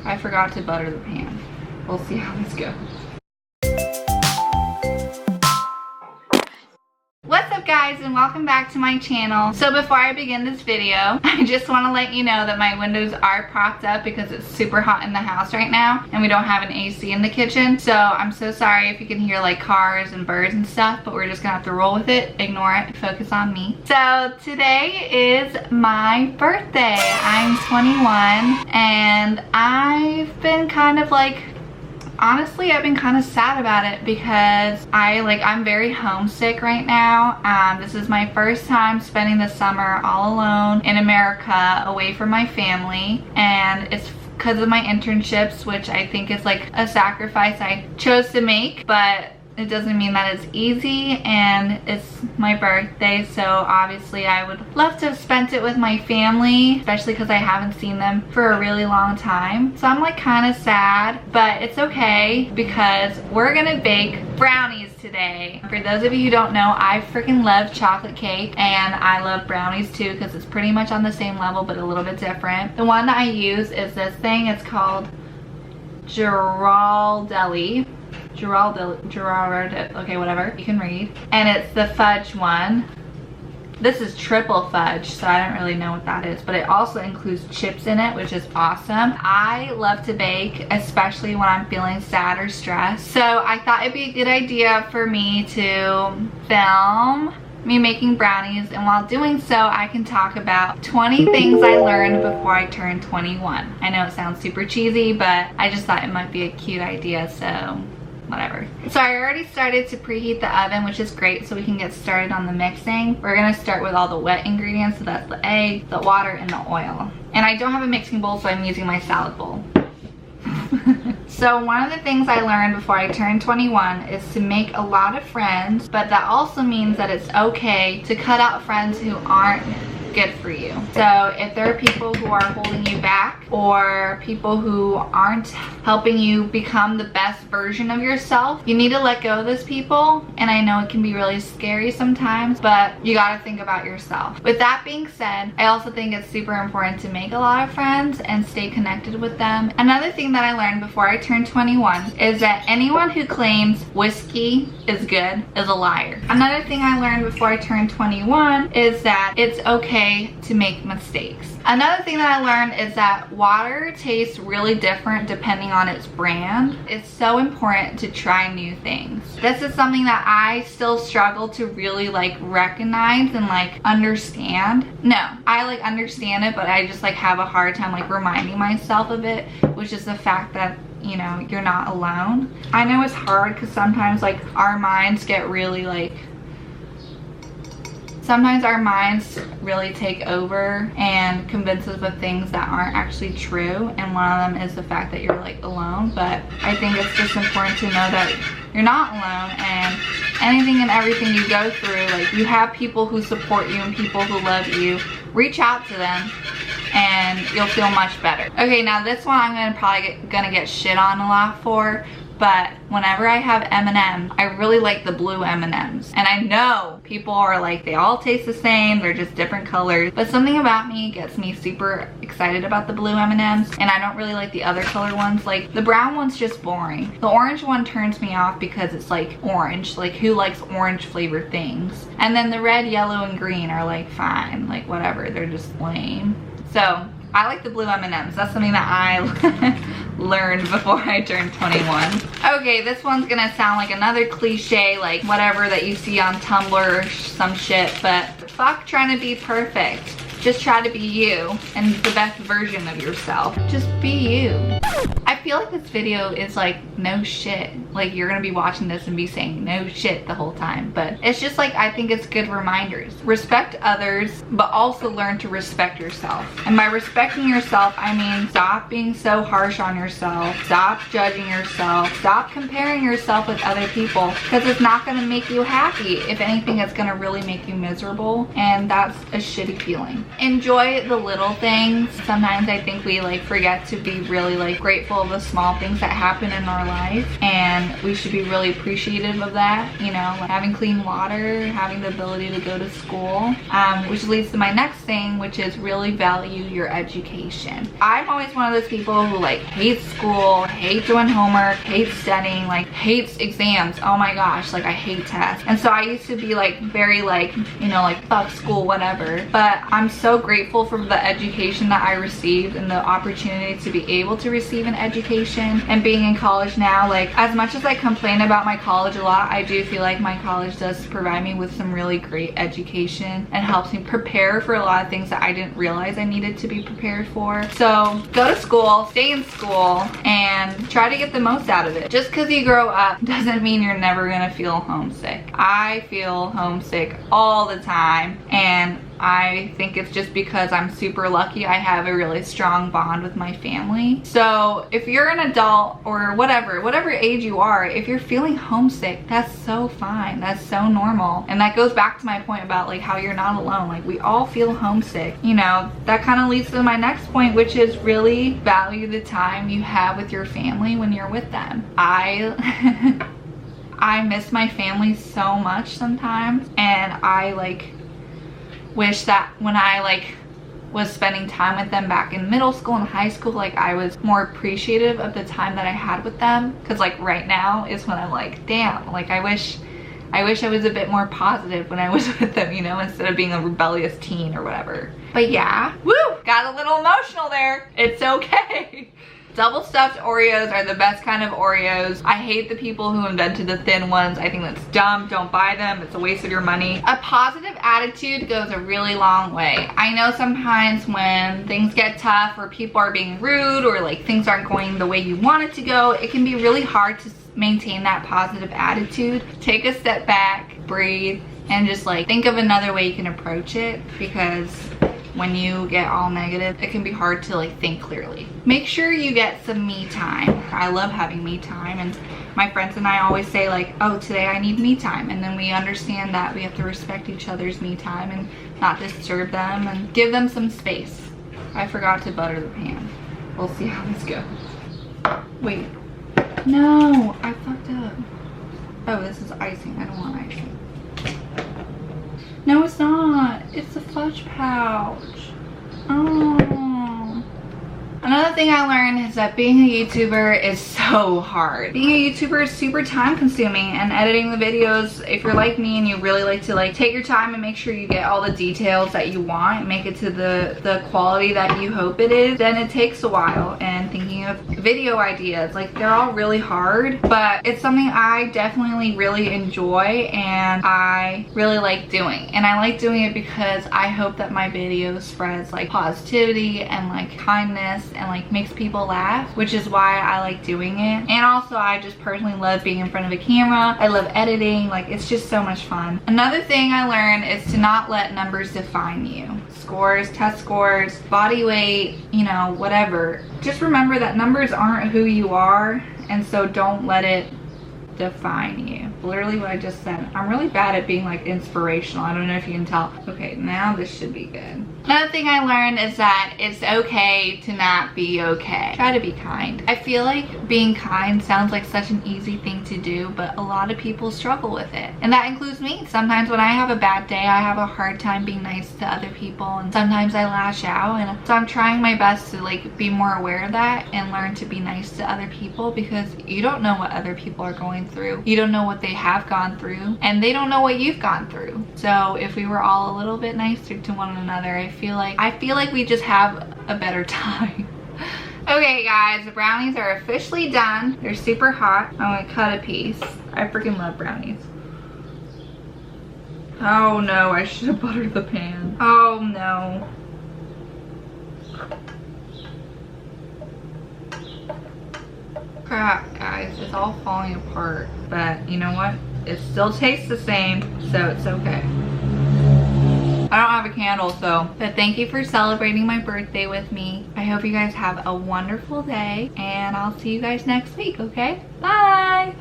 I forgot to butter the pan. We'll see how this goes. What's up guys, and welcome back to my channel. So before I begin this video, I just want to let you know that my windows are propped up because it's super hot in the house right now and we don't have an AC in the kitchen. So I'm so sorry if you can hear like cars and birds and stuff, but we're just gonna have to roll with it, ignore it, focus on me. So today is my birthday. I'm 21 and I've been kind of like, honestly, I've been kind of sad about it because I'm very homesick right now. This is my first time spending the summer all alone in America away from my family, and it's because of my internships, which I think is like a sacrifice I chose to make, but it doesn't mean that it's easy, and it's my birthday, so obviously I would love to have spent it with my family, especially because I haven't seen them for a really long time. So I'm like kind of sad, but it's okay because we're gonna bake brownies today. For those of you who don't know, I freaking love chocolate cake, and I love brownies too because it's pretty much on the same level but a little bit different. The one that I use is this thing. It's called Giraldelli. Okay, whatever, you can read. And it's the fudge one. This is triple fudge, so I don't really know what that is, but it also includes chips in it, which is awesome. I love to bake, especially when I'm feeling sad or stressed. So I thought it'd be a good idea for me to film me making brownies, and while doing so I can talk about 20 things I learned before I turned 21. I know it sounds super cheesy, but I just thought it might be a cute idea, so whatever. So I already started to preheat the oven, which is great, so we can get started on the mixing. We're gonna start with all the wet ingredients, so that's the egg, the water, and the oil. And I don't have a mixing bowl, so I'm using my salad bowl. So one of the things I learned before I turned 21 is to make a lot of friends, but that also means that it's okay to cut out friends who aren't good for you. So if there are people who are holding you back, or people who aren't helping you become the best version of yourself, you need to let go of those people. And I know it can be really scary sometimes, but you gotta think about yourself. With that being said, I also think it's super important to make a lot of friends and stay connected with them. Another thing that I learned before I turned 21 is that anyone who claims whiskey is good is a liar. Another thing I learned before I turned 21 is that it's okay to make mistakes. Another thing that I learned is that water tastes really different depending on its brand. It's so important to try new things. This is something that I still struggle to really like recognize and like understand. No, I like understand it, but I just like have a hard time like reminding myself of it, which is the fact that, you know, you're not alone. I know it's hard because sometimes like our minds get really like, sometimes our minds really take over and convince us of things that aren't actually true, and one of them is the fact that you're like alone. But I think it's just important to know that you're not alone, and anything and everything you go through, like, you have people who support you and people who love you. Reach out to them and you'll feel much better. Okay, now this one I'm probably gonna get shit on a lot for, but whenever I have M&Ms, I really like the blue M&Ms. And I know people are like, they all taste the same, they're just different colors. But something about me gets me super excited about the blue M&Ms, and I don't really like the other colored ones. Like, the brown one's just boring. The orange one turns me off because it's like orange. Like, who likes orange flavored things? And then the red, yellow, and green are like fine, like whatever, they're just lame. So I like the blue M&Ms. That's something that I learned before I turned 21. Okay, this one's gonna sound like another cliche, like whatever that you see on Tumblr or some shit, but fuck trying to be perfect. Just try to be you and the best version of yourself. Just be you. I feel like this video is like no shit. Like, you're gonna be watching this and be saying no shit the whole time, but it's just like, I think it's good reminders. Respect others, but also learn to respect yourself. And by respecting yourself, I mean stop being so harsh on yourself, stop judging yourself, stop comparing yourself with other people, because it's not gonna make you happy. If anything, it's gonna really make you miserable, and that's a shitty feeling. enjoy the little things. Sometimes I think we like forget to be really like grateful of the small things that happen in our life, and we should be really appreciative of that, you know, like having clean water, having the ability to go to school, which leads to my next thing, which is really value your education. I'm always one of those people who like hates school, hates doing homework, hates studying, like hates exams. Oh my gosh, like I hate tests. And so I used to be like very like, you know, like fuck school, whatever. But I'm so grateful for the education that I received and the opportunity to be able to receive an education. And being in college now, like as much as I complain about my college a lot, I do feel like my college does provide me with some really great education and helps me prepare for a lot of things that I didn't realize I needed to be prepared for. So go to school, stay in school, and try to get the most out of it. Just because you grow up doesn't mean you're never gonna feel homesick. I feel homesick all the time, and I think it's just because I'm super lucky I have a really strong bond with my family. So if you're an adult or whatever age you are, if you're feeling homesick, that's so fine. That's so normal. And that goes back to my point about like how you're not alone. Like we all feel homesick. You know, that kind of leads to my next point, which is really value the time you have with your family when you're with them. I miss my family so much sometimes, and I like wish that when I like was spending time with them back in middle school and high school, like I was more appreciative of the time that I had with them. Because like right now is when I'm like, damn, like I wish I was a bit more positive when I was with them, you know, instead of being a rebellious teen or whatever. But yeah, woo, got a little emotional there. It's okay. Double stuffed Oreos are the best kind of Oreos. I hate the people who invented the thin ones. I think that's dumb. Don't buy them. It's a waste of your money. A positive attitude goes a really long way. I know sometimes when things get tough or people are being rude or like things aren't going the way you want it to go, it can be really hard to maintain that positive attitude. Take a step back, breathe, and just like think of another way you can approach it, because when you get all negative, it can be hard to like think clearly. Make sure you get some me time. I love having me time, and my friends and I always say like, oh, today I need me time. And then we understand that we have to respect each other's me time and not disturb them and give them some space. I forgot to butter the pan. We'll see how this goes. Wait, no, I fucked up. Oh, this is icing. I don't want icing. No, it's not. It's a fudge pouch. Oh. Another thing I learned is that being a YouTuber is so hard. Being a YouTuber is super time consuming, and editing the videos, if you're like me and you really like to like take your time and make sure you get all the details that you want and make it to the quality that you hope it is, then it takes a while. And thinking of video ideas, like they're all really hard, but it's something I definitely really enjoy and I really like doing. And I like doing it because I hope that my video spreads like positivity and like kindness and like makes people laugh, which is why I like doing it. And also I just personally love being in front of a camera. I love editing, like it's just so much fun. Another thing I learned is to not let numbers define you. Scores, test scores, body weight, you know, whatever. Just remember that numbers aren't who you are, and so don't let it define you. Literally what I just said. I'm really bad at being like inspirational. I don't know if you can tell. Okay, now this should be good. Another thing I learned is that it's okay to not be okay. Try to be kind. I feel like being kind sounds like such an easy thing to do, but a lot of people struggle with it. And that includes me. Sometimes when I have a bad day, I have a hard time being nice to other people, and sometimes I lash out. And so I'm trying my best to like be more aware of that and learn to be nice to other people, because you don't know what other people are going through. You don't know what they have gone through, and they don't know what you've gone through. So if we were all a little bit nicer to one another, I feel like we just have a better time. Okay guys, the brownies are officially done. They're super hot. I'm gonna cut a piece. I freaking love brownies. Oh no, I should have buttered the pan. Oh no. Crap, guys, it's all falling apart. But you know what? It still tastes the same, so it's okay. I don't have a candle, so. But thank you for celebrating my birthday with me. I hope you guys have a wonderful day, and I'll see you guys next week, okay? Bye!